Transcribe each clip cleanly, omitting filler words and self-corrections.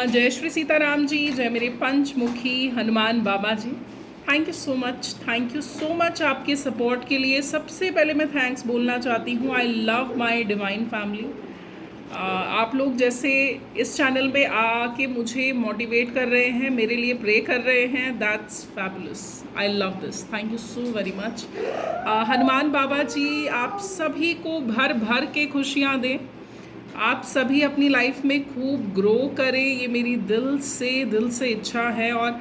जय श्री सीताराम जी, जय मेरे पंचमुखी Hanuman Baba ji. Thank you so much आपके सपोर्ट के लिए। सबसे पहले मैं थैंक्स बोलना चाहती हूँ। I love my divine family. आप लोग जैसे इस चैनल पे आके मुझे मोटिवेट कर रहे हैं, मेरे लिए प्रे कर रहे हैं, that's fabulous. I love this. Thank you so very much. Hanuman Baba ji आप सभी को भर भर के खुशियाँ दें, आप सभी अपनी लाइफ में खूब ग्रो करें, ये मेरी दिल से इच्छा है। और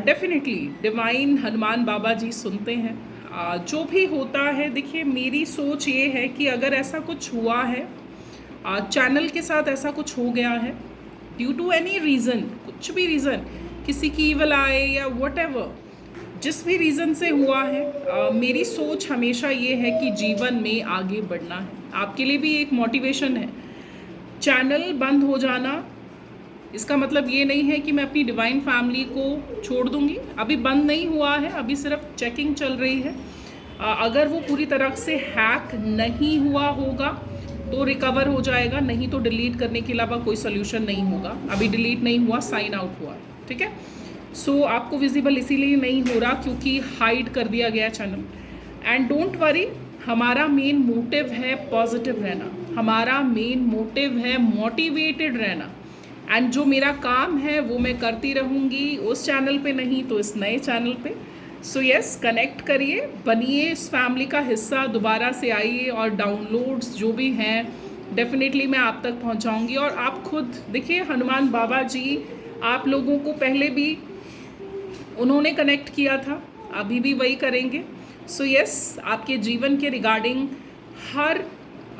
डेफिनेटली डिवाइन हनुमान बाबा जी सुनते हैं। जो भी होता है, देखिए मेरी सोच ये है कि अगर ऐसा कुछ हुआ है, चैनल के साथ ऐसा कुछ हो गया है ड्यू टू एनी रीज़न, कुछ भी रीज़न, किसी की ईवल आए या व्हाटएवर, जिस भी रीज़न से हुआ है, मेरी सोच हमेशा ये है कि जीवन में आगे बढ़ना है। आपके लिए भी एक मोटिवेशन है। चैनल बंद हो जाना इसका मतलब ये नहीं है कि मैं अपनी डिवाइन फैमिली को छोड़ दूंगी। अभी बंद नहीं हुआ है, अभी सिर्फ चेकिंग चल रही है। अगर वो पूरी तरह से हैक नहीं हुआ होगा तो रिकवर हो जाएगा, नहीं तो डिलीट करने के अलावा कोई सोल्यूशन नहीं होगा। अभी डिलीट नहीं हुआ, साइन आउट हुआ, ठीक है। सो आपको विजिबल इसीलिए नहीं हो रहा क्योंकि हाइड कर दिया गया चैनल। एंड डोंट वरी, हमारा मेन मोटिव है पॉजिटिव रहना, हमारा मेन मोटिव है मोटिवेटेड रहना। एंड जो मेरा काम है वो मैं करती रहूँगी, उस चैनल पे नहीं तो इस नए चैनल पे। सो यस, कनेक्ट करिए, बनिए इस फैमिली का हिस्सा, दोबारा से आइए। और डाउनलोड्स जो भी हैं डेफिनेटली मैं आप तक पहुंचाऊंगी। और आप खुद देखिए, हनुमान बाबा जी आप लोगों को पहले भी उन्होंने कनेक्ट किया था, अभी भी वही करेंगे। सो यस, आपके जीवन के रिगार्डिंग हर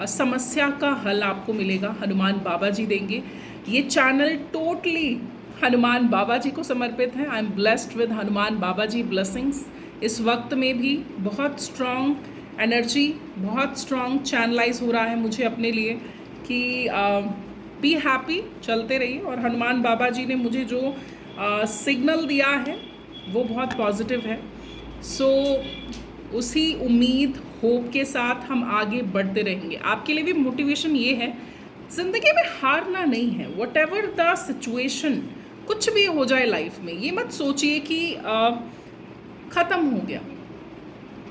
समस्या का हल आपको मिलेगा, हनुमान बाबा जी देंगे। ये चैनल टोटली हनुमान बाबा जी को समर्पित है। I am blessed with Hanuman Baba ji blessings. इस वक्त में भी बहुत स्ट्रॉन्ग एनर्जी, बहुत स्ट्रॉन्ग चैनलाइज हो रहा है मुझे अपने लिए कि बी हैप्पी, चलते रहिए। और हनुमान बाबा जी ने मुझे जो सिग्नल दिया है वो बहुत पॉजिटिव है। सो उसी उम्मीद, होप के साथ हम आगे बढ़ते रहेंगे। आपके लिए भी मोटिवेशन ये है, ज़िंदगी में हारना नहीं है। वट एवर द सिचुएशन, कुछ भी हो जाए लाइफ में, ये मत सोचिए कि ख़त्म हो गया,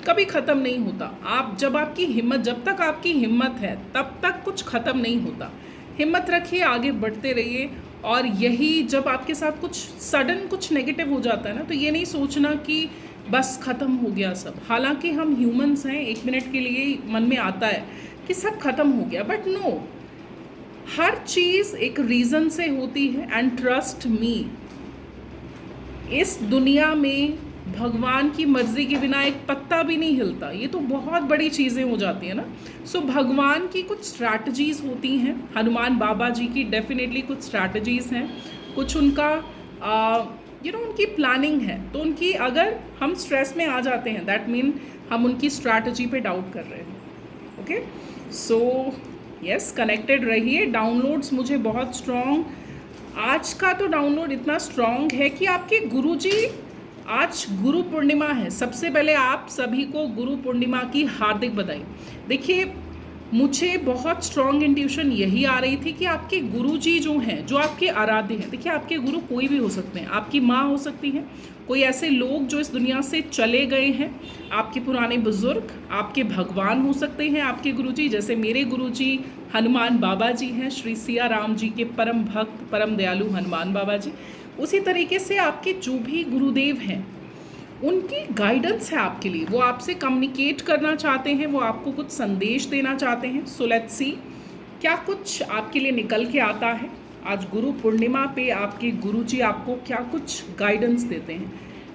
कभी ख़त्म नहीं होता। आप जब आपकी हिम्मत, जब तक आपकी हिम्मत है तब तक कुछ ख़त्म नहीं होता। हिम्मत रखिए, आगे बढ़ते रहिए। और यही जब आपके साथ कुछ सडन कुछ नेगेटिव हो जाता है ना, तो ये नहीं सोचना कि बस ख़त्म हो गया सब। हालांकि हम ह्यूमंस हैं, एक मिनट के लिए मन में आता है कि सब ख़त्म हो गया, बट नो, हर चीज़ एक रीज़न से होती है। एंड ट्रस्ट मी, इस दुनिया में भगवान की मर्जी के बिना एक पत्ता भी नहीं हिलता। ये तो बहुत बड़ी चीज़ें हो जाती हैं ना। सो भगवान की कुछ स्ट्रैटेजीज़ होती हैं, हनुमान बाबा जी की डेफिनेटली कुछ स्ट्रैटेजीज़ हैं, कुछ उनका उनकी प्लानिंग है। तो उनकी, अगर हम स्ट्रेस में आ जाते हैं, दैट मीन हम उनकी स्ट्रैटेजी पे डाउट कर रहे हैं। ओके, सो यस, कनेक्टेड रहिए। डाउनलोड्स मुझे बहुत स्ट्रॉन्ग, आज का तो डाउनलोड इतना स्ट्रॉन्ग है कि आपके गुरुजी, आज गुरु पूर्णिमा है। सबसे पहले आप सभी को गुरु पूर्णिमा की हार्दिक बधाई। देखिए, मुझे बहुत स्ट्रॉन्ग इंट्यूशन यही आ रही थी कि आपके गुरुजी जो हैं, जो आपके आराध्य हैं, देखिए आपके गुरु कोई भी हो सकते हैं। आपकी माँ हो सकती हैं, कोई ऐसे लोग जो इस दुनिया से चले गए हैं, आपके पुराने बुजुर्ग, आपके भगवान हो सकते हैं आपके गुरुजी। जैसे मेरे गुरुजी हनुमान बाबा जी हैं, श्री सिया राम जी के परम भक्त, परम दयालु हनुमान बाबा जी। उसी तरीके से आपके जो भी गुरुदेव हैं, उनकी गाइडेंस है आपके लिए, वो आपसे कम्युनिकेट करना चाहते हैं, वो आपको कुछ संदेश देना चाहते हैं। सो लेट्स सी क्या कुछ आपके लिए निकल के आता है। आज गुरु पूर्णिमा पे आपके गुरुजी आपको क्या कुछ गाइडेंस देते हैं।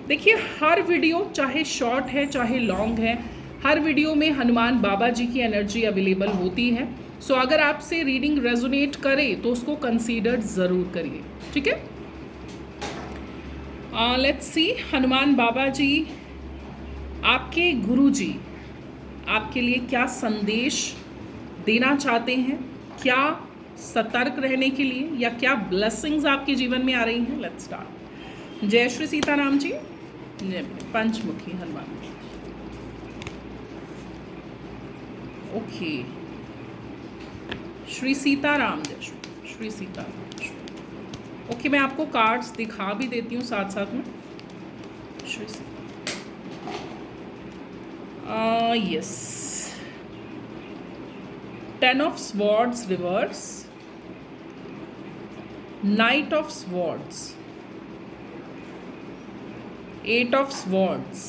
देखिए, हर वीडियो चाहे शॉर्ट है चाहे लॉन्ग है, हर वीडियो में हनुमान बाबा जी की एनर्जी अवेलेबल होती है। सो अगर आपसे रीडिंग रेजोनेट करे तो उसको कंसीडर ज़रूर करिए, ठीक है। लेट्स सी, हनुमान बाबा जी, आपके गुरुजी आपके लिए क्या संदेश देना चाहते हैं, क्या सतर्क रहने के लिए, या क्या ब्लेसिंग्स आपके जीवन में आ रही हैं। Let's start. जय श्री सीताराम जी, जय पंचमुखी हनुमान जी। ओके, श्री सीताराम, जय श्री सीताराम। ओके, मैं आपको कार्ड्स दिखा भी देती हूँ साथ साथ में। Yes, 10 of swords reverse, knight of swords, 8 of swords,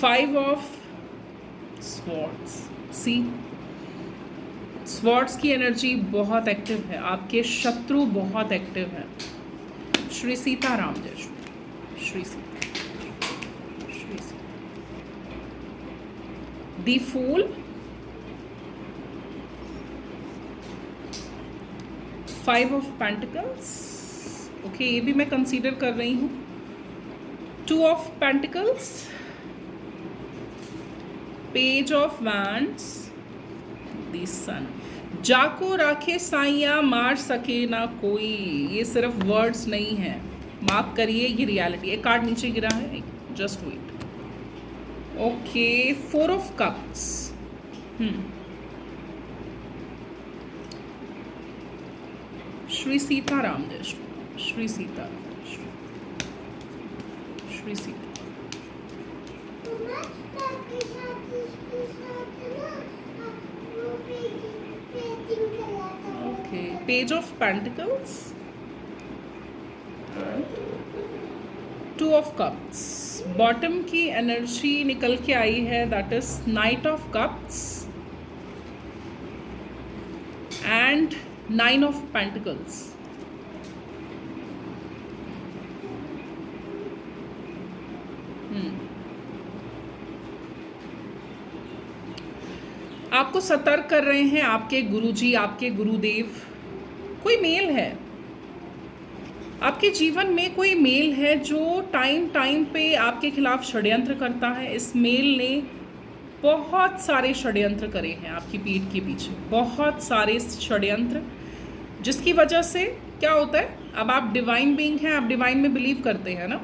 5 of swords. See, swords की एनर्जी बहुत एक्टिव है, आपके शत्रु बहुत एक्टिव है। श्री सीताराम जय Shri Sita, Shri Sita. The fool, 5 of pentacles, okay, ये भी मैं कंसीडर कर रही हूँ। 2 of pentacles, page of wands, the sun. जाको राखे साइया मार सके ना कोई, ये सिर्फ वर्ड्स नहीं है, माफ करिए, ये रियलिटी। एक कार्ड नीचे गिरा है, just wait. Okay, 4 of cups, Shri Sitaram जय Shri Sitaram, Shri Sita. Okay, page of pentacles, 2 of cups. Bottom की एनर्जी निकल के आई है, that is knight of cups and 9 of pentacles. आपको सतर्क कर रहे हैं आपके गुरुजी, आपके गुरुदेव। कोई मेल है आपके जीवन में, कोई मेल है जो टाइम टाइम पे आपके खिलाफ षड्यंत्र करता है। इस मेल ने बहुत सारे षड्यंत्र करे हैं आपकी पीठ के पीछे, बहुत सारे षड्यंत्र, जिसकी वजह से क्या होता है, अब आप डिवाइन बीइंग हैं, आप डिवाइन में बिलीव करते हैं ना,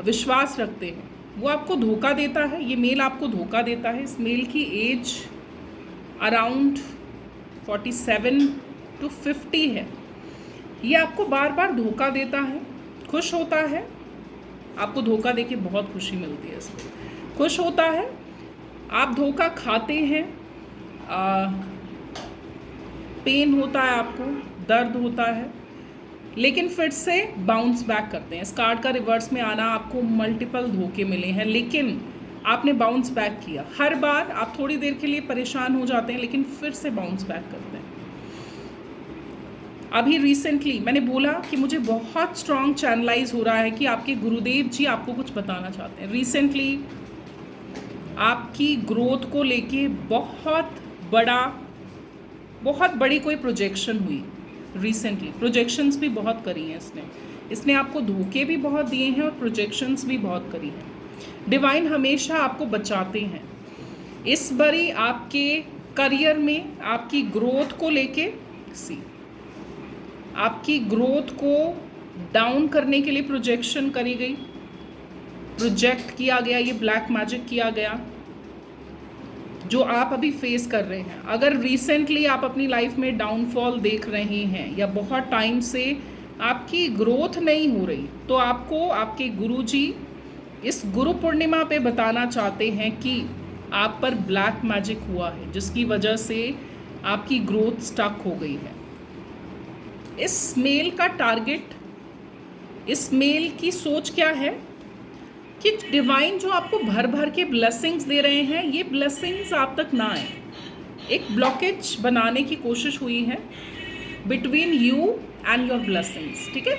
विश्वास रखते हैं, वो आपको धोखा देता है, ये मेल आपको धोखा देता है। इस मेल की एज अराउंड 47 to 50 है। ये आपको बार बार धोखा देता है, खुश होता है, आपको धोखा देके बहुत खुशी मिलती है इसमें, खुश होता है, आप धोखा खाते हैं, पेन होता है, आपको दर्द होता है, लेकिन फिर से बाउंस बैक करते हैं। इस कार्ड का रिवर्स में आना, आपको मल्टीपल धोखे मिले हैं, लेकिन आपने बाउंस बैक किया। हर बार आप थोड़ी देर के लिए परेशान हो जाते हैं, लेकिन फिर से बाउंस बैक करते हैं। अभी रिसेंटली मैंने बोला कि मुझे बहुत स्ट्रॉन्ग चैनलाइज हो रहा है कि आपके गुरुदेव जी आपको कुछ बताना चाहते हैं। रिसेंटली आपकी ग्रोथ को लेके बहुत बड़ी कोई प्रोजेक्शन हुई। रिसेंटली प्रोजेक्शंस भी बहुत करी हैं इसने आपको धोखे भी बहुत दिए हैं और प्रोजेक्शंस भी बहुत करी हैं। डिवाइन हमेशा आपको बचाते हैं। इस बारी आपके करियर में आपकी ग्रोथ को लेके आपकी ग्रोथ को डाउन करने के लिए प्रोजेक्शन करी गई, प्रोजेक्ट किया गया, ये ब्लैक मैजिक किया गया, जो आप अभी फेस कर रहे हैं। अगर रिसेंटली आप अपनी लाइफ में डाउनफॉल देख रहे हैं या बहुत टाइम से आपकी ग्रोथ नहीं हो रही, तो आपको आपके गुरुजी इस गुरु पूर्णिमा पे बताना चाहते हैं कि आप पर ब्लैक मैजिक हुआ है, जिसकी वजह से आपकी ग्रोथ स्टक हो गई है। इस मेल का टारगेट, इस मेल की सोच क्या है कि डिवाइन जो आपको भर भर के ब्लेसिंग्स दे रहे हैं, ये ब्लेसिंग्स आप तक ना आए। एक ब्लॉकेज बनाने की कोशिश हुई है between you and your blessings, ठीक है।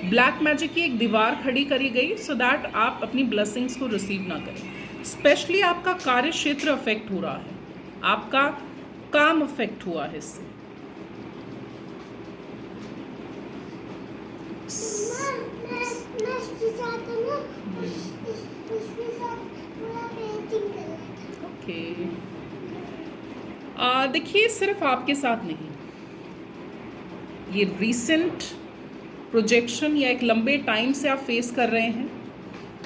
ब्लैक मैजिक की एक दीवार खड़ी करी गई सो दैट आप अपनी ब्लेसिंग्स को रिसीव ना करें। स्पेशली आपका कार्य क्षेत्र अफेक्ट हो रहा है, आपका काम अफेक्ट हुआ है इससे। ओके, देखिए सिर्फ आपके साथ नहीं, ये रीसेंट प्रोजेक्शन या एक लंबे टाइम से आप फेस कर रहे हैं।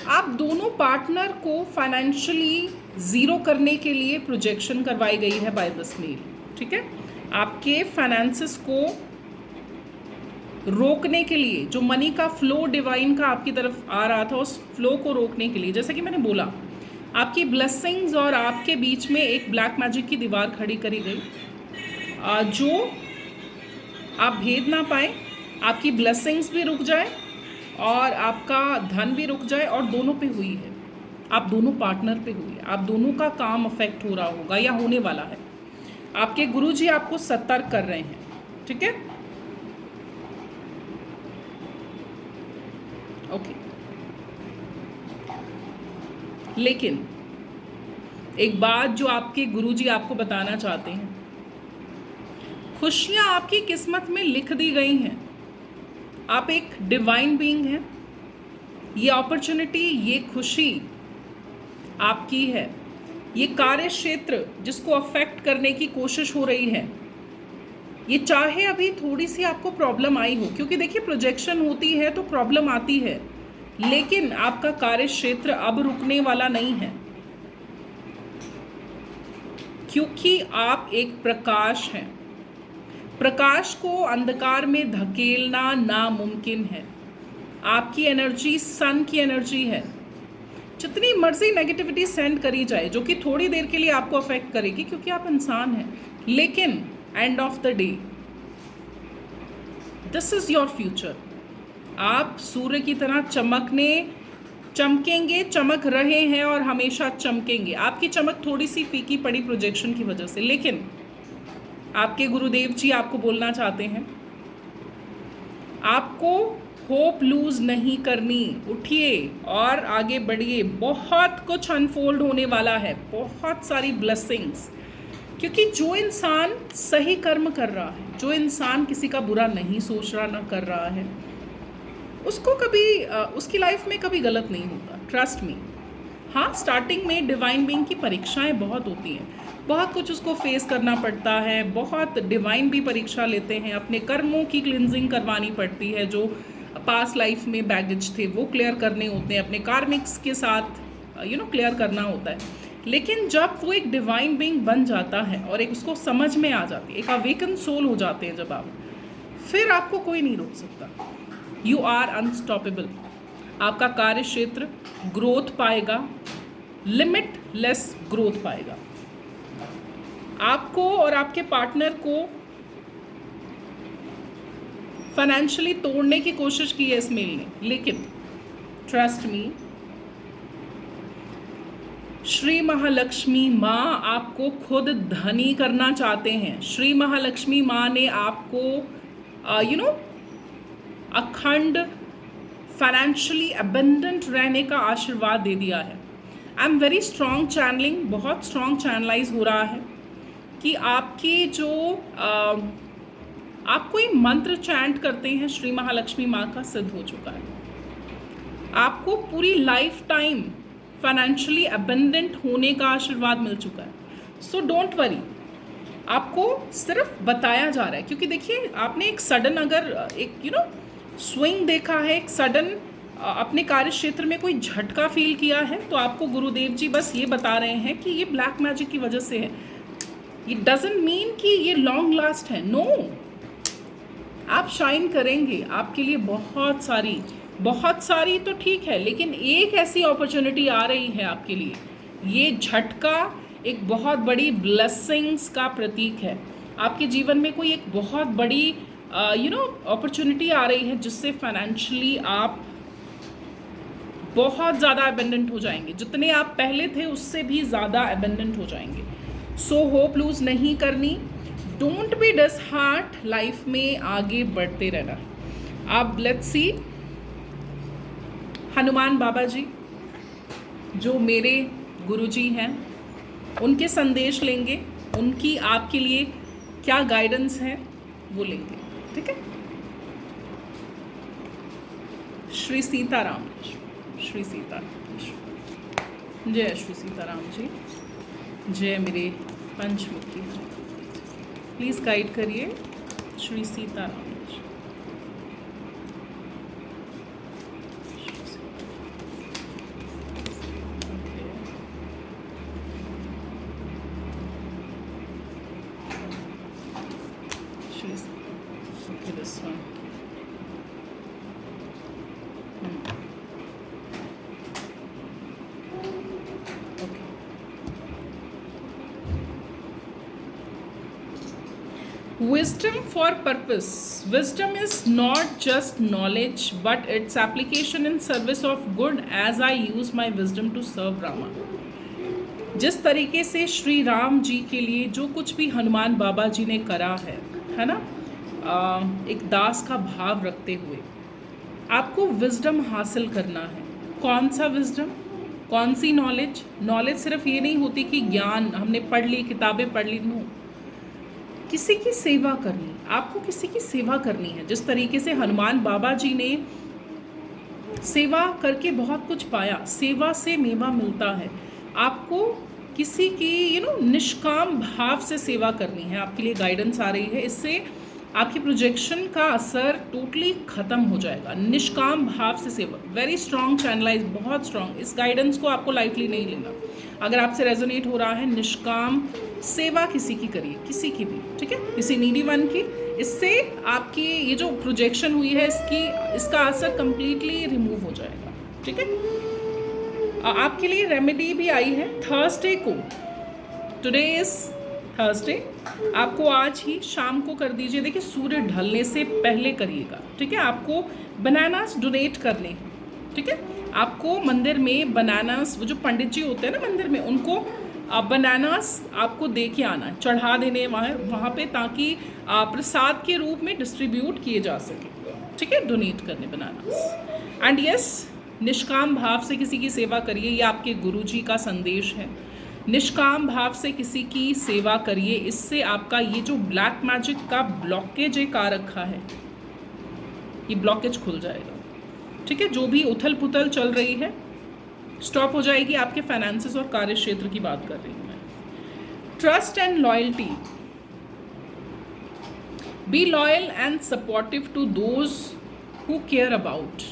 आप दोनों पार्टनर को फाइनेंशियली ज़ीरो करने के लिए प्रोजेक्शन करवाई गई है बाय दिस मेल, ठीक है। आपके फाइनेंसेस को रोकने के लिए, जो मनी का फ्लो डिवाइन का आपकी तरफ आ रहा था, उस फ्लो को रोकने के लिए, जैसा कि मैंने बोला, आपकी ब्लेसिंग्स और आपके बीच में एक ब्लैक मैजिक की दीवार खड़ी करी गई, जो आप भेद ना पाए, आपकी ब्लेसिंग्स भी रुक जाए और आपका धन भी रुक जाए, और दोनों पे हुई है, आप दोनों पार्टनर पे हुई है, आप दोनों का काम अफेक्ट हो रहा होगा या होने वाला है। आपके गुरुजी आपको सतर्क कर रहे हैं, ठीक है, ओके। लेकिन एक बात जो आपके गुरुजी आपको बताना चाहते हैं, खुशियां आपकी किस्मत में लिख दी गई हैं। आप एक डिवाइन बीइंग हैं, ये अपॉर्चुनिटी, ये खुशी आपकी है। ये कार्य क्षेत्र जिसको अफेक्ट करने की कोशिश हो रही है, ये चाहे अभी थोड़ी सी आपको प्रॉब्लम आई हो, क्योंकि देखिए प्रोजेक्शन होती है तो प्रॉब्लम आती है, लेकिन आपका कार्य क्षेत्र अब रुकने वाला नहीं है, क्योंकि आप एक प्रकाश हैं। प्रकाश को अंधकार में धकेलना नामुमकिन है। आपकी एनर्जी सन की एनर्जी है। जितनी मर्जी नेगेटिविटी सेंड करी जाए, जो कि थोड़ी देर के लिए आपको अफेक्ट करेगी, क्योंकि आप इंसान हैं, लेकिन end of the day this is your future. आप सूर्य की तरह चमकेंगे, चमक रहे हैं और हमेशा चमकेंगे। आपकी चमक थोड़ी सी फीकी पड़ी प्रोजेक्शन की वजह से, लेकिन आपके गुरुदेव जी आपको बोलना चाहते हैं, आपको होप लूज नहीं करनी। उठिए और आगे बढ़िए। बहुत कुछ अनफोल्ड होने वाला है, बहुत सारी ब्लेसिंग्स, क्योंकि जो इंसान सही कर्म कर रहा है, जो इंसान किसी का बुरा नहीं सोच रहा, ना कर रहा है, उसको कभी उसकी लाइफ में कभी गलत नहीं होता, ट्रस्ट मी। हाँ, स्टार्टिंग में डिवाइन बीइंग की परीक्षाएं बहुत होती हैं, बहुत कुछ उसको फेस करना पड़ता है, बहुत डिवाइन भी परीक्षा लेते हैं, अपने कर्मों की क्लिनजिंग करवानी पड़ती है, जो पास्ट लाइफ में बैगेज थे वो क्लियर करने होते हैं, अपने कार्मिक्स के साथ क्लियर करना होता है। लेकिन जब वो एक डिवाइन बीइंग बन जाता है और एक उसको समझ में आ जाती है, एक अवेकन सोल हो जाते हैं जब आप, फिर आपको कोई नहीं रोक सकता। You are unstoppable. आपका कार्य क्षेत्र ग्रोथ पाएगा, लिमिटलेस ग्रोथ पाएगा। आपको और आपके पार्टनर को फाइनेंशियली तोड़ने की कोशिश की है इस मेल ने, लेकिन ट्रस्ट मी, श्री महालक्ष्मी माँ आपको खुद धनी करना चाहते हैं। श्री महालक्ष्मी माँ ने आपको अखंड फाइनेंशियली अबंडेंट रहने का आशीर्वाद दे दिया है। I am very strong channelling, बहुत स्ट्रॉन्ग चैनलाइज हो रहा है कि आपकी जो आप कोई मंत्र चैंट करते हैं, श्री महालक्ष्मी माँ का सिद्ध हो चुका है। आपको पूरी लाइफ टाइम फाइनेंशियली अबंडेंट होने का आशीर्वाद मिल चुका है। सो डोंट वरी, आपको सिर्फ बताया जा रहा है, क्योंकि देखिए आपने एक सडन अगर एक स्विंग देखा है, एक सडन अपने कार्य क्षेत्र में कोई झटका फील किया है, तो आपको गुरुदेव जी बस ये बता रहे हैं कि ये ब्लैक मैजिक की वजह से है। ये डजंट मीन कि ये लॉन्ग लास्ट है, नो। आप शाइन करेंगे, आपके लिए बहुत सारी तो ठीक है, लेकिन एक ऐसी अपॉर्चुनिटी आ रही है आपके लिए। ये झटका एक बहुत बड़ी ब्लेसिंग्स का प्रतीक है। आपके जीवन में कोई एक बहुत बड़ी अपॉर्चुनिटी आ रही है, जिससे फाइनेंशियली आप बहुत ज़्यादा अबेंडेंट हो जाएंगे। जितने आप पहले थे उससे भी ज़्यादा अबेंडेंट हो जाएंगे। सो होप लूज नहीं करनी, डोंट बी डिसहार्ट, लाइफ में आगे बढ़ते रहना। अब लेट्स सी, हनुमान बाबा जी जो मेरे गुरुजी हैं, उनके संदेश लेंगे, उनकी आपके लिए क्या गाइडेंस है वो लेंगे, ठीक है। श्री सीताराम, श्री सीताराम, जय श्री सीताराम जी, जय मेरे पंचमुखी। प्लीज़ गाइड करिए Shri Sitaram ji. Okay, this one. Wisdom for purpose. Wisdom is not just knowledge, but its application in service of good as I use my wisdom to serve Rama. जिस तरीके से श्री राम जी के लिए जो कुछ भी हनुमान बाबा जी ने करा है ना, एक दास का भाव रखते हुए आपको विजडम हासिल करना है। कौन सा विजडम, कौन सी नॉलेज? नॉलेज सिर्फ ये नहीं होती कि ज्ञान हमने पढ़ ली, किताबें पढ़ ली, नो। किसी की सेवा करनी, आपको किसी की सेवा करनी है। जिस तरीके से हनुमान बाबा जी ने सेवा करके बहुत कुछ पाया, सेवा से मेवा मिलता है। आपको किसी की निष्काम भाव से सेवा करनी है। आपके लिए गाइडेंस आ रही है, इससे आपकी प्रोजेक्शन का असर टोटली ख़त्म हो जाएगा। निष्काम भाव से सेवा, वेरी स्ट्रॉन्ग चैनलाइज, बहुत स्ट्रॉन्ग। इस गाइडेंस को आपको लाइटली नहीं लेना। अगर आपसे रेजोनेट हो रहा है, निष्काम सेवा किसी की करिए, किसी की भी, ठीक है, किसी नीडी वन की। इससे आपकी ये जो प्रोजेक्शन हुई है इसका असर कंप्लीटली रिमूव हो जाएगा, ठीक है। आपके लिए रेमेडी भी आई है थर्सडे को। टुडे इज थर्सडे, आपको आज ही शाम को कर दीजिए। देखिए सूर्य ढलने से पहले करिएगा, ठीक है। आपको बनानास डोनेट करने हैं, ठीक है। आपको मंदिर में बनानास, वो जो पंडित जी होते हैं ना मंदिर में, उनको बनानास आपको दे के आना है, चढ़ा देने वहाँ पे, ताकि प्रसाद के रूप में डिस्ट्रीब्यूट किए जा सके, ठीक है। डोनेट करने बनानास। एंड यस, निष्काम भाव से किसी की सेवा करिए, ये आपके गुरुजी का संदेश है। निष्काम भाव से किसी की सेवा करिए, इससे आपका ये जो ब्लैक मैजिक का ब्लॉकेज एक आ रखा है, ये ब्लॉकेज खुल जाएगा, ठीक है। जो भी उथल पुथल चल रही है स्टॉप हो जाएगी। आपके फाइनेंसेस और कार्य क्षेत्र की बात कर रही हूँ मैं। Trust and loyalty, be loyal and supportive to those who care about,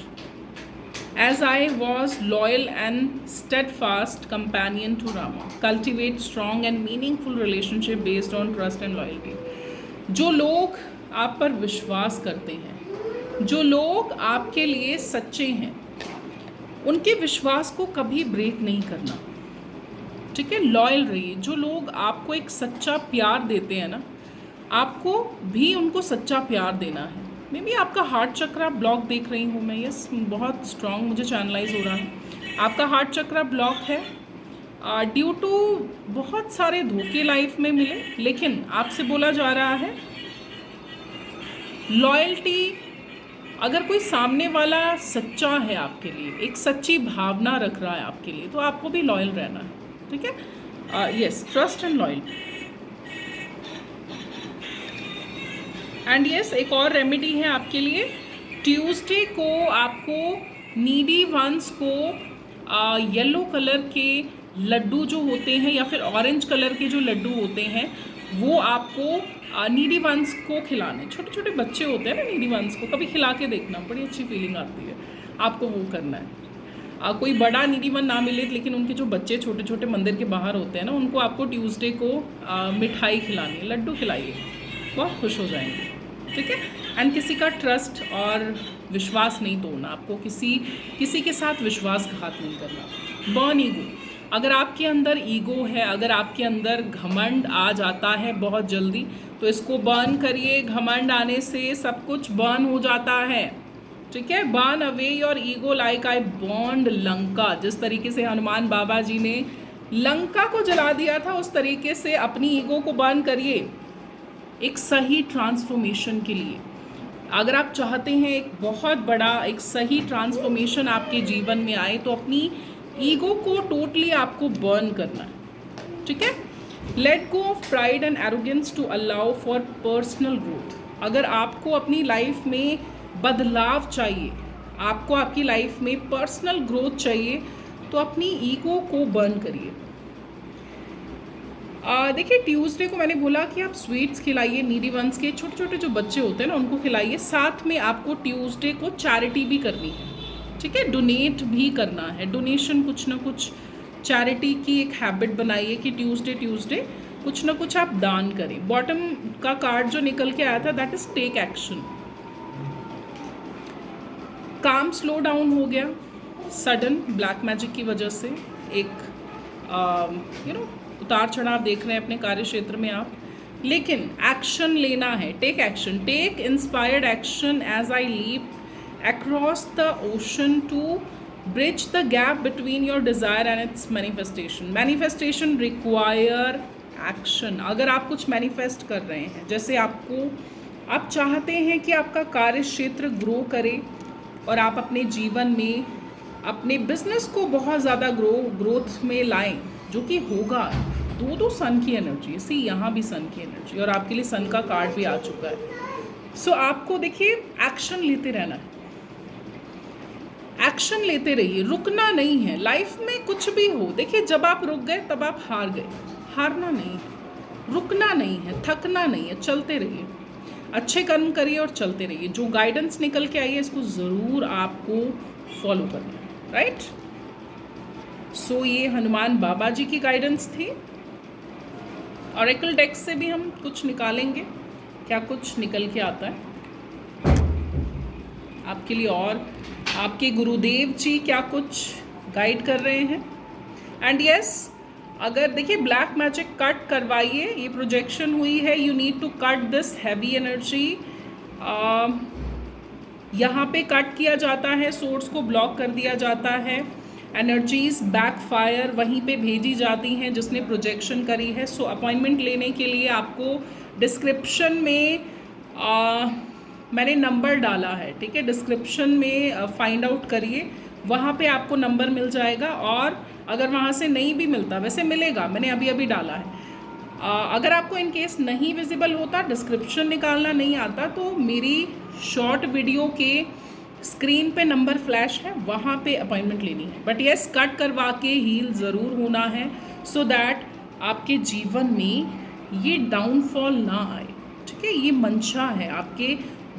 as I was loyal and steadfast companion to Rama. Cultivate strong and meaningful relationship based on trust and loyalty. जो लोग आप पर विश्वास करते हैं, जो लोग आपके लिए सच्चे हैं, उनके विश्वास को कभी ब्रेक नहीं करना, ठीक है। लॉयल रहिए। जो लोग आपको एक सच्चा प्यार देते हैं ना, आपको भी उनको सच्चा प्यार देना है। मे बी आपका हार्ट चक्रा ब्लॉक देख रही हूँ मैं, यस, बहुत स्ट्रॉन्ग मुझे चैनलाइज हो रहा है। आपका हार्ट चक्रा ब्लॉक है ड्यू टू बहुत सारे धोखे लाइफ में मिले, लेकिन आपसे बोला जा रहा है लॉयल्टी। अगर कोई सामने वाला सच्चा है आपके लिए, एक सच्ची भावना रख रहा है आपके लिए, तो आपको भी लॉयल रहना है, ठीक है। Yes, trust and loyalty. And yes, एक और रेमेडी है आपके लिए। ट्यूसडे को आपको नीडी वंस को येलो कलर के लड्डू जो होते हैं, या फिर ऑरेंज कलर के जो लड्डू होते हैं, वो आपको नीडी वंस को खिलाने। छोटे छोटे बच्चे होते हैं ना नीडी वंस को, कभी खिला के देखना, बड़ी अच्छी फीलिंग आती है। आपको वो करना है। कोई बड़ा नीडी वन ना मिले, लेकिन उनके जो बच्चे छोटे छोटे मंदिर के बाहर होते हैं ना, उनको आपको ट्यूसडे को मिठाई खिलानी है, लड्डू खिलाइए, बहुत खुश हो जाएंगे, ठीक है। एंड किसी का ट्रस्ट और विश्वास नहीं तोड़ना, आपको किसी के साथ विश्वासघात नहीं करना। बर्न ईगो, अगर आपके अंदर ईगो है, अगर आपके अंदर घमंड आ जाता है बहुत जल्दी, तो इसको बर्न करिए। घमंड आने से सब कुछ बर्न हो जाता है, ठीक है। Burn away your ego like I burned Lanka. जिस तरीके से हनुमान बाबा जी ने लंका को जला दिया था, उस तरीके से अपनी ईगो को बर्न करिए, एक सही ट्रांसफॉर्मेशन के लिए। अगर आप चाहते हैं एक बहुत बड़ा, एक सही ट्रांसफॉर्मेशन आपके जीवन में आए, तो अपनी ईगो को टोटली आपको बर्न करना है, ठीक है। Let go of pride and arrogance to allow for personal growth. अगर आपको अपनी लाइफ में बदलाव चाहिए, आपको आपकी लाइफ में पर्सनल ग्रोथ चाहिए, तो अपनी ईगो को बर्न करिए। देखिए ट्यूसडे को मैंने बोला कि आप स्वीट्स खिलाइए, नीडी वंस के छोटे छोटे जो बच्चे होते हैं ना, उनको खिलाइए। साथ में आपको ट्यूसडे को चैरिटी भी करनी है, ठीक है, डोनेट भी करना है। डोनेशन, कुछ ना कुछ चैरिटी की एक हैबिट बनाइए कि ट्यूसडे कुछ ना कुछ आप दान करें। बॉटम का कार्ड जो निकल के आया था, दैट इज टेक एक्शन। काम स्लो डाउन हो गया सडन ब्लैक मैजिक की वजह से। एक उतार चढ़ाव देख रहे हैं अपने कार्य क्षेत्र में आप, लेकिन एक्शन लेना है, take action, take inspired action as I leap across the ocean to bridge the gap between your desire and its manifestation. Manifestation require action. अगर आप कुछ मैनिफेस्ट कर रहे हैं, जैसे आप चाहते हैं कि आपका कार्य क्षेत्र ग्रो करे और आप अपने जीवन में अपने बिजनेस को बहुत ज़्यादा ग्रोथ में लाएं, जो कि होगा। दो सन की एनर्जी, सी यहाँ भी सन की एनर्जी, और आपके लिए सन का कार्ड भी आ चुका है। सो आपको देखिए एक्शन लेते रहना है, एक्शन लेते रहिए, रुकना नहीं है। लाइफ में कुछ भी हो, देखिए जब आप रुक गए तब आप हार गए। हारना नहीं, रुकना नहीं है, थकना नहीं है, चलते रहिए, अच्छे कर्म करिए और चलते रहिए। जो गाइडेंस निकल के आई है इसको ज़रूर आपको फॉलो करना है, राइट। सो ये हनुमान बाबा जी की गाइडेंस थी। ऑरेकल डेक से भी हम कुछ निकालेंगे, क्या कुछ निकल के आता है आपके लिए, और आपके गुरुदेव जी क्या कुछ गाइड कर रहे हैं। एंड यस, अगर देखिए ब्लैक मैजिक कट करवाइए, ये प्रोजेक्शन हुई है, you need to cut this heavy energy. यहाँ पे कट किया जाता है, सोर्स को ब्लॉक कर दिया जाता है, एनर्जीज बैकफायर वहीं पे भेजी जाती हैं जिसने प्रोजेक्शन करी है। सो अपॉइंटमेंट लेने के लिए आपको डिस्क्रिप्शन में मैंने नंबर डाला है, ठीक है, डिस्क्रिप्शन में फाइंड आउट करिए, वहाँ पे आपको नंबर मिल जाएगा। और अगर वहाँ से नहीं भी मिलता, वैसे मिलेगा, मैंने अभी अभी डाला है। अगर आपको इन केस नहीं विजिबल होता, डिस्क्रिप्शन निकालना नहीं आता, तो मेरी शॉर्ट वीडियो के स्क्रीन पे नंबर फ्लैश है, वहाँ पे अपॉइंटमेंट लेनी है। बट येस, कट करवा के हील ज़रूर होना है, सो दैट आपके जीवन में ये डाउनफॉल ना आए, ठीक है। ये मंशा है आपके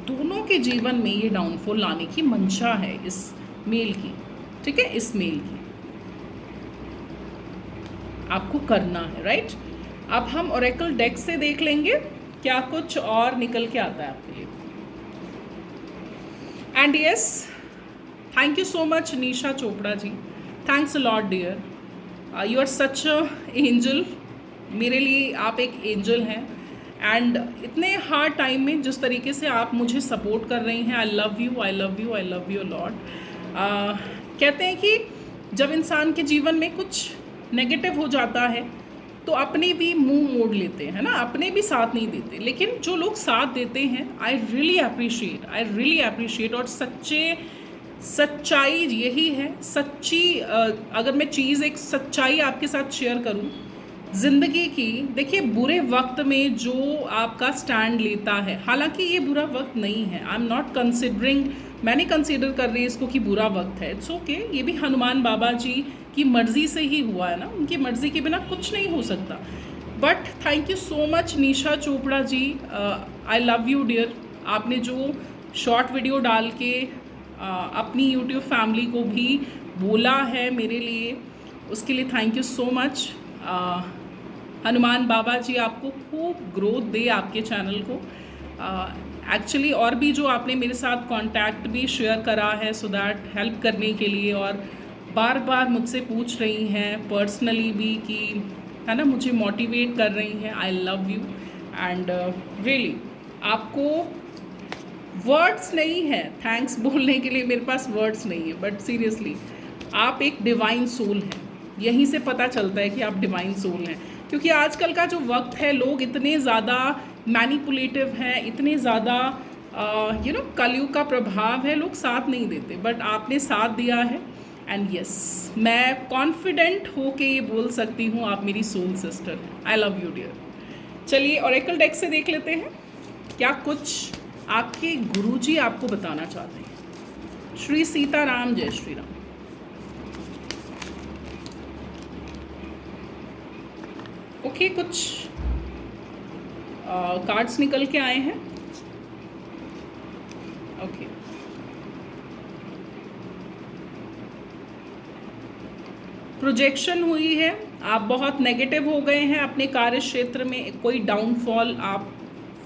दोनों के जीवन में, ये डाउनफॉल लाने की मंशा है इस मेल की, ठीक है, इस मेल की आपको करना है, राइट। अब हम ओरेकल डेक से देख लेंगे क्या कुछ और निकल के आता है आपके लिए। And yes, thank you so much Nisha Chopra ji, thanks a lot dear, you are such a angel. मेरे लिए आप एक एंजल हैं। एंड इतने हार्ड टाइम में जिस तरीके से आप मुझे सपोर्ट कर रही हैं, I love you, I love you, I love you lot. कहते हैं कि जब इंसान के जीवन में कुछ नेगेटिव हो जाता है तो अपने भी मुंह मोड़ लेते हैं ना, अपने भी साथ नहीं देते, लेकिन जो लोग साथ देते हैं, आई रियली अप्रिशिएट। और सच्चाई यही है, सच्ची अगर मैं चीज़ एक सच्चाई आपके साथ शेयर करूं ज़िंदगी की, देखिए बुरे वक्त में जो आपका स्टैंड लेता है, हालांकि ये बुरा वक्त नहीं है, आई एम नॉट कंसिडरिंग, मैंने कंसीडर कर रही है इसको कि बुरा वक्त है, इट्स ओके। ये भी हनुमान बाबा जी की मर्ज़ी से ही हुआ है ना, उनकी मर्ज़ी के बिना कुछ नहीं हो सकता। But thank you so much Nisha Chopra ji, I love you dear. आपने जो शॉर्ट वीडियो डाल के अपनी यूट्यूब फैमिली को भी बोला है मेरे लिए, उसके लिए thank you so much. Hanuman Baba ji आपको खूब ग्रोथ दे आपके चैनल को। एक्चुअली और भी जो आपने मेरे साथ कांटेक्ट भी शेयर करा है, सो दैट हेल्प करने के लिए, और बार बार मुझसे पूछ रही हैं पर्सनली भी कि, है ना, मुझे मोटिवेट कर रही हैं। I love you and really आपको वर्ड्स नहीं है थैंक्स बोलने के लिए, मेरे पास वर्ड्स नहीं है, बट सीरियसली आप एक डिवाइन सोल हैं। यहीं से पता चलता है कि आप डिवाइन सोल हैं, क्योंकि आजकल का जो वक्त है, लोग इतने ज़्यादा मैनिपुलेटिव हैं, इतने ज़्यादा कलयुग का प्रभाव है, लोग साथ नहीं देते, बट आपने साथ दिया है। एंड यस, मैं कॉन्फिडेंट हो के ये बोल सकती हूँ, आप मेरी सोल सिस्टर हैं। I love you dear. चलिए ओरेकल डेक से देख लेते हैं क्या कुछ आपके गुरुजी आपको बताना चाहते हैं। श्री सीताराम, जय श्री राम। ओके, कुछ कार्ड्स निकल के आए हैं। ओके, प्रोजेक्शन हुई है, आप बहुत नेगेटिव हो गए हैं अपने कार्य क्षेत्र में, कोई डाउनफॉल आप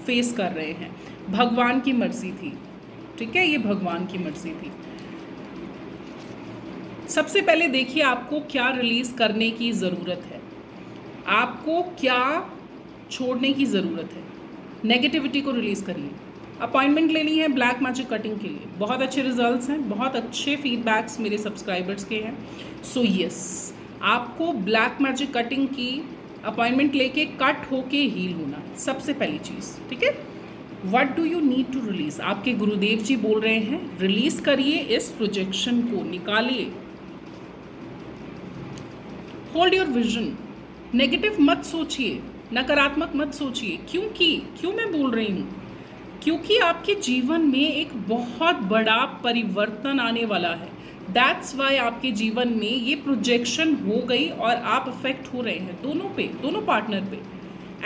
फेस कर रहे हैं। भगवान की मर्जी थी, ठीक है, ये भगवान की मर्जी थी। सबसे पहले देखिए आपको क्या रिलीज करने की ज़रूरत है, आपको क्या छोड़ने की ज़रूरत है। नेगेटिविटी को रिलीज़ करिए। अपॉइंटमेंट लेनी है ब्लैक मैजिक कटिंग के लिए, बहुत अच्छे रिजल्ट्स हैं, बहुत अच्छे फीडबैक्स मेरे सब्सक्राइबर्स के हैं। सो यस, आपको ब्लैक मैजिक कटिंग की अपॉइंटमेंट लेके कट होके हील होना है, सबसे पहली चीज़। ठीक है, what do you need to release? आपके गुरुदेव जी बोल रहे हैं रिलीज करिए इस प्रोजेक्शन को, निकालिए। होल्ड योर विजन, नेगेटिव मत सोचिए, नकारात्मक मत सोचिए। क्यों मैं बोल रही हूँ? क्योंकि आपके जीवन में एक बहुत बड़ा परिवर्तन आने वाला है। दैट्स वाई आपके जीवन में ये प्रोजेक्शन हो गई और आप अफेक्ट हो रहे हैं, दोनों पार्टनर पे।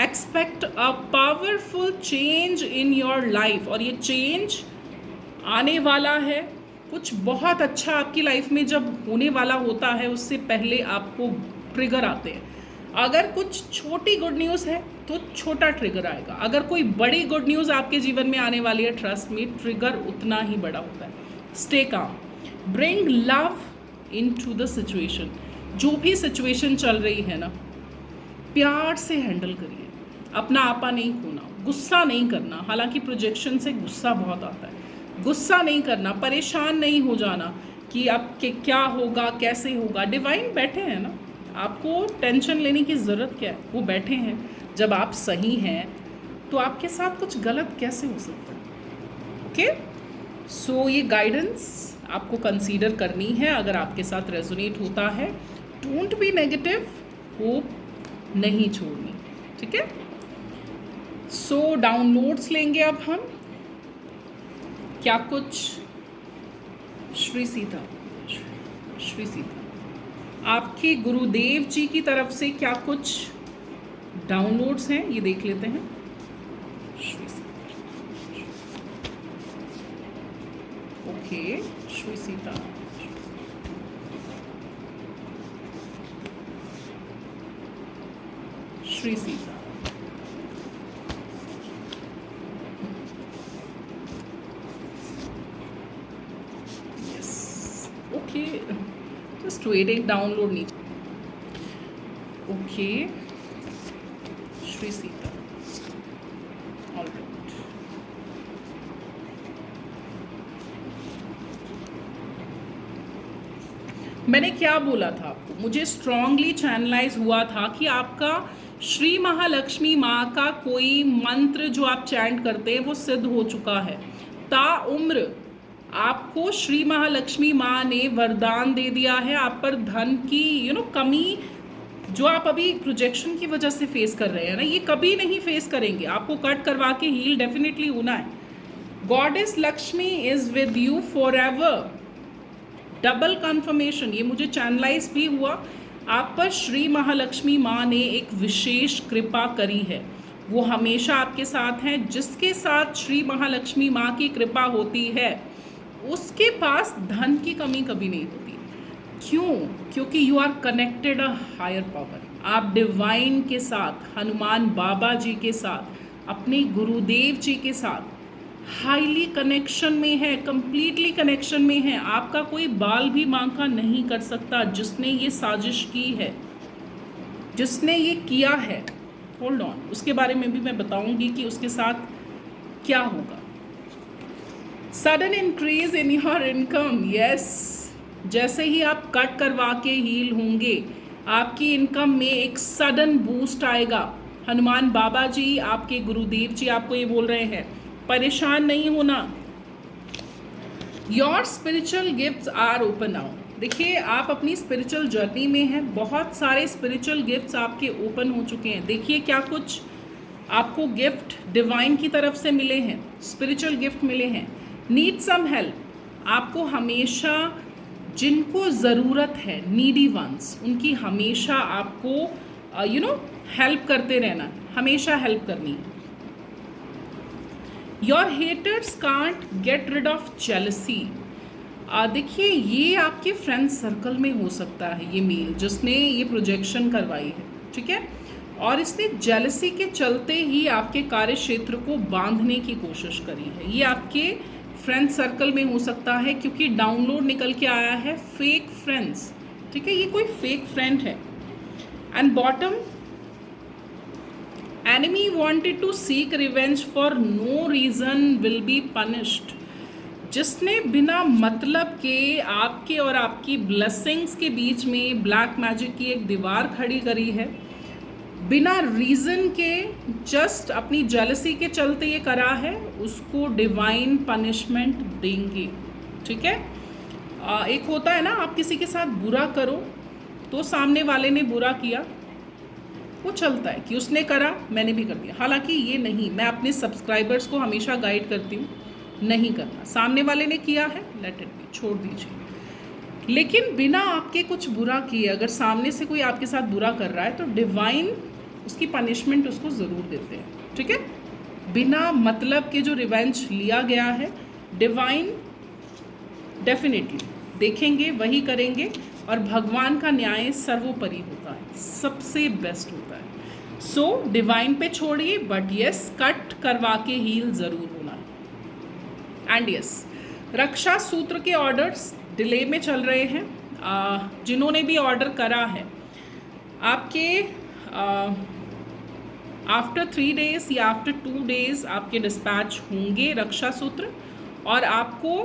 Expect a powerful change in your life, और ये चेंज आने वाला है। कुछ बहुत अच्छा आपकी लाइफ में जब होने वाला होता है, उससे पहले आपको ट्रिगर आते हैं। अगर कुछ छोटी गुड न्यूज़ है तो छोटा ट्रिगर आएगा, अगर कोई बड़ी गुड न्यूज़ आपके जीवन में आने वाली है, ट्रस्ट मी, ट्रिगर उतना ही बड़ा होता है। Stay calm, bring love into the situation. जो भी सिचुएशन चल रही है ना, प्यार से हैंडल करिए, अपना आपा नहीं खोना, गुस्सा नहीं करना। हालांकि प्रोजेक्शन से गुस्सा बहुत आता है, गुस्सा नहीं करना, परेशान नहीं हो जाना कि अब क्या होगा, कैसे होगा। डिवाइन बैठे हैं ना, आपको टेंशन लेने की ज़रूरत क्या है, वो बैठे हैं। जब आप सही हैं तो आपके साथ कुछ गलत कैसे हो सकता है? ओके, सो ये गाइडेंस आपको कंसीडर करनी है अगर आपके साथ रेजोनेट होता है। डोंट बी नेगेटिव, होप नहीं छोड़नी। ठीक है, सो डाउनलोड्स लेंगे अब हम। क्या कुछ श्री सीता आपके गुरुदेव जी की तरफ से क्या कुछ डाउनलोड्स हैं, ये देख लेते हैं। Okay, Shri Sita, Shri Sita. Yes, okay, just waiting, download नहीं। Okay, Shri Sita, all right. मैंने क्या बोला था आपको? मुझे स्ट्रांगली चैनलाइज हुआ था कि आपका श्री महालक्ष्मी माँ का कोई मंत्र जो आप चैंट करते हैं वो सिद्ध हो चुका है। ताउम्र आपको श्री महालक्ष्मी माँ ने वरदान दे दिया है। आप पर धन की कमी जो आप अभी प्रोजेक्शन की वजह से फेस कर रहे हैं ना, ये कभी नहीं फेस करेंगे। आपको कट करवा के हील डेफिनेटली होना है। Goddess Lakshmi is with you for ever. Double confirmation, ये मुझे चैनलाइज भी हुआ। आप पर श्री महालक्ष्मी माँ ने एक विशेष कृपा करी है, वो हमेशा आपके साथ हैं। जिसके साथ श्री महालक्ष्मी माँ की कृपा होती है उसके पास धन की कमी कभी नहीं होती। क्यों? क्योंकि you are connected a higher power. आप डिवाइन के साथ, हनुमान बाबा जी के साथ, अपने गुरुदेव जी के साथ हाईली कनेक्शन में है, कंप्लीटली कनेक्शन में है। आपका कोई बाल भी बांका नहीं कर सकता जिसने ये साजिश की है, जिसने ये किया है। होल्ड ऑन, उसके बारे में भी मैं बताऊंगी कि उसके साथ क्या होगा। Sudden increase in your income, yes. जैसे ही आप कट करवा के हील होंगे, आपकी इनकम में एक सडन बूस्ट आएगा। हनुमान बाबा जी, आपके गुरुदेव जी आपको ये बोल रहे हैं, परेशान नहीं होना। Your spiritual gifts are open now. देखिए, आप अपनी स्पिरिचुअल जर्नी में हैं, बहुत सारे स्पिरिचुअल गिफ्ट्स आपके ओपन हो चुके हैं। देखिए क्या कुछ आपको गिफ्ट डिवाइन की तरफ से मिले हैं, स्पिरिचुअल गिफ्ट मिले हैं। नीड सम हेल्प, आपको हमेशा जिनको ज़रूरत है, नीडी वंस, उनकी हमेशा आपको हेल्प करते रहना, हमेशा हेल्प करनी है। Your haters can't get rid of jealousy. देखिए, ये आपके फ्रेंड सर्कल में हो सकता है, ये मेल जिसने ये प्रोजेक्शन करवाई है, ठीक है, और इसने जेलसी के चलते ही आपके कार्य क्षेत्र को बांधने की कोशिश करी है। ये आपके फ्रेंड सर्कल में हो सकता है, क्योंकि डाउनलोड निकल के आया है फेक फ्रेंड्स, ठीक है, ये कोई फेक फ्रेंड है। And bottom, enemy wanted to seek revenge for no reason will be punished. जिसने बिना मतलब के आपके और आपकी ब्लेसिंग्स के बीच में ब्लैक मैजिक की एक दीवार खड़ी करी है, बिना रीज़न के जस्ट अपनी जेलसी के चलते ये करा है, उसको डिवाइन पनिशमेंट देंगे। ठीक है, एक होता है ना, आप किसी के साथ बुरा करो तो सामने वाले ने बुरा किया, वो चलता है कि उसने करा मैंने भी कर दिया। हालांकि ये नहीं, मैं अपने सब्सक्राइबर्स को हमेशा गाइड करती हूँ नहीं करना। सामने वाले ने किया है, लेट इट बी, छोड़ दीजिए। लेकिन बिना आपके कुछ बुरा किए अगर सामने से कोई आपके साथ बुरा कर रहा है तो डिवाइन उसकी पनिशमेंट उसको ज़रूर देते हैं। ठीक है, बिना मतलब के जो रिवेंज लिया गया है डिवाइन डेफिनेटली देखेंगे, वही करेंगे। और भगवान का न्याय सर्वोपरि होता है, सबसे बेस्ट होता है। सो डिवाइन पे छोड़िए, बट यस कट करवा के हील ज़रूर होना है। एंड यस, रक्षा सूत्र के ऑर्डर्स डिले में चल रहे हैं। जिन्होंने भी ऑर्डर करा है, आपके आफ्टर 3 डेज़ या आफ्टर 2 डेज़ आपके डिस्पैच होंगे रक्षा सूत्र, और आपको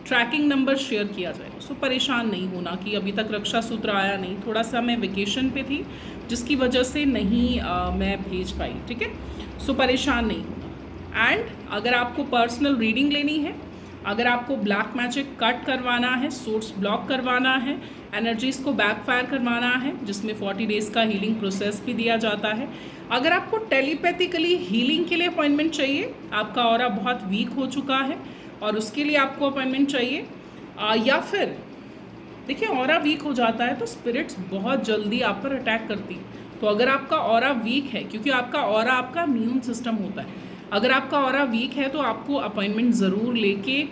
ट्रैकिंग नंबर शेयर किया जाएगा। सो परेशान नहीं होना कि अभी तक रक्षा सूत्र आया नहीं, थोड़ा सा मैं वेकेशन पे थी जिसकी वजह से नहीं मैं भेज पाई। ठीक है, सो परेशान नहीं होना। एंड अगर आपको पर्सनल रीडिंग लेनी है, अगर आपको ब्लैक मैजिक कट करवाना है, सोर्स ब्लॉक करवाना है, एनर्जीज़ को बैकफायर करवाना है, जिसमें 40 डेज़ का हीलिंग प्रोसेस भी दिया जाता है, अगर आपको टेलीपैथिकली हीलिंग के लिए अपॉइंटमेंट चाहिए, आपका ऑरा बहुत वीक हो चुका है और उसके लिए आपको अपॉइंटमेंट चाहिए, या फिर देखिए ऑरा वीक हो जाता है तो स्पिरिट्स बहुत जल्दी आप पर अटैक करती है। तो अगर आपका ऑरा वीक है, क्योंकि आपका ऑरा आपका इम्यून सिस्टम होता है, अगर आपका ऑरा वीक है तो आपको अपॉइंटमेंट ज़रूर लेके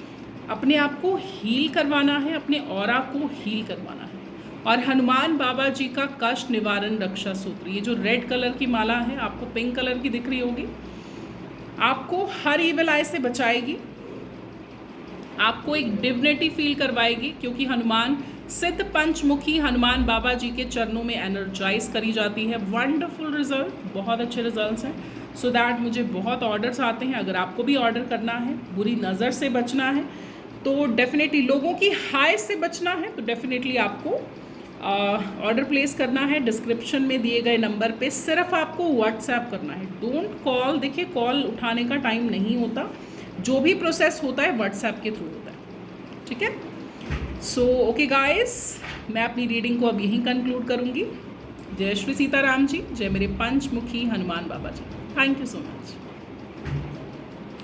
अपने आप को हील करवाना है, अपने ऑरा को हील करवाना है। और हनुमान बाबा जी का कष्ट निवारण रक्षा सूत्र, ये जो रेड कलर की माला है, आपको पिंक कलर की दिख रही होगी, आपको हर ईविल आई से बचाएगी, आपको एक डिविनिटी फील करवाएगी, क्योंकि हनुमान सिद्ध पंचमुखी हनुमान बाबा जी के चरणों में एनर्जाइज करी जाती है। वंडरफुल रिजल्ट, बहुत अच्छे रिजल्ट्स हैं। सो दैट मुझे बहुत ऑर्डर्स आते हैं। अगर आपको भी ऑर्डर करना है, बुरी नज़र से बचना है, तो डेफिनेटली लोगों की हाय से बचना है, तो डेफिनेटली आपको ऑर्डर प्लेस करना है। डिस्क्रिप्शन में दिए गए नंबर पे सिर्फ आपको व्हाट्सएप करना है, डोंट कॉल। देखिए कॉल उठाने का टाइम नहीं होता, जो भी प्रोसेस होता है व्हाट्सएप के थ्रू होता है। ठीक है, सो ओके गाइस, मैं अपनी रीडिंग को अब यहीं कंक्लूड करूँगी। जय श्री सीताराम जी, जय मेरे पंचमुखी Hanuman Baba ji. Thank you so much.